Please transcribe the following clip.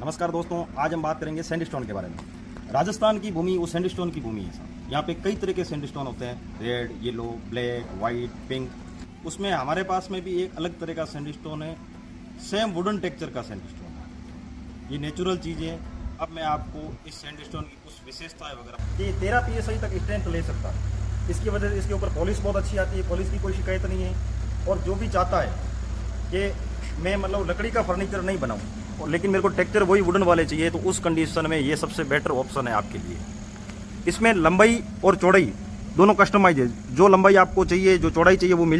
नमस्कार दोस्तों, आज हम बात करेंगे सैंडस्टोन के बारे में। राजस्थान की भूमि वो सैंडस्टोन की भूमि है साहब। यहाँ पे कई तरह के सैंडस्टोन होते हैं, red, yellow, black, white, pink. उसमें हमारे पास में भी एक अलग तरह का सैंडस्टोन है, सेम वुडन टेक्सचर का सैंडस्टोन है। ये नेचुरल चीज़ है। अब मैं आपको इस सैंडस्टोन की कुछ विशेषताएं वगैरह, ये 13 PSI तक स्ट्रेंथ ले सकता है। इसकी वजह से इसके ऊपर पॉलिश बहुत अच्छी आती है, पॉलिश की कोई शिकायत नहीं है। और जो भी चाहता है कि मैं मतलब लकड़ी का फर्नीचर नहीं बनाऊँ, लेकिन मेरे को टेक्सचर वही वुडन वाले चाहिए, तो उस कंडीशन में ये सबसे बेटर ऑप्शन है आपके लिए। इसमें लंबाई और चौड़ाई दोनों कस्टमाइज है। जो लंबाई आपको चाहिए, जो चौड़ाई चाहिए वो मिल जाए।